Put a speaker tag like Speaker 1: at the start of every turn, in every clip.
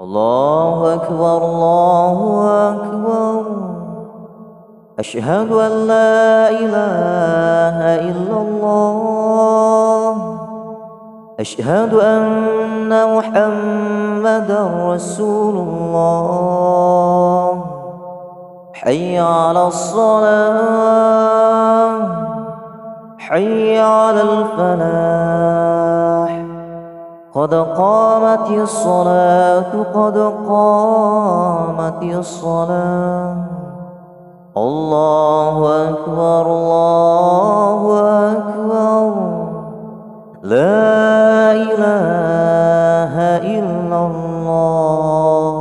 Speaker 1: الله أكبر الله أكبر. أشهد أن لا إله إلا الله. أشهد أن محمدا رسول الله. حي على الصلاة. حي على الفلاح. قد قامت الصلاة قد قامت الصلاة. الله أكبر الله أكبر. لا إله إلا الله.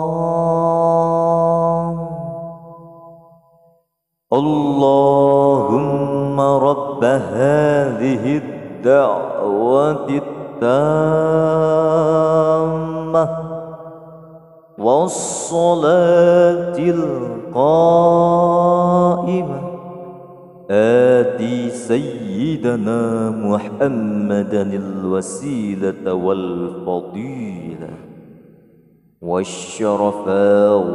Speaker 1: اللهم رب هذه الدعوة التامة والصلاة القائمة آتِ سيدنا محمدا الوسيلة والفضيلة والشرف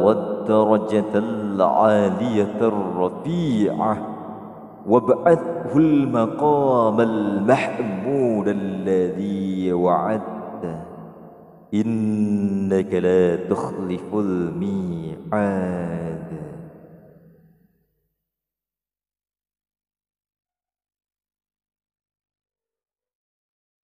Speaker 1: والدرجة العالية الرفيعة، وابعثه المقام المحمود الذي وعدته، إنك لا تخلف الميعاد.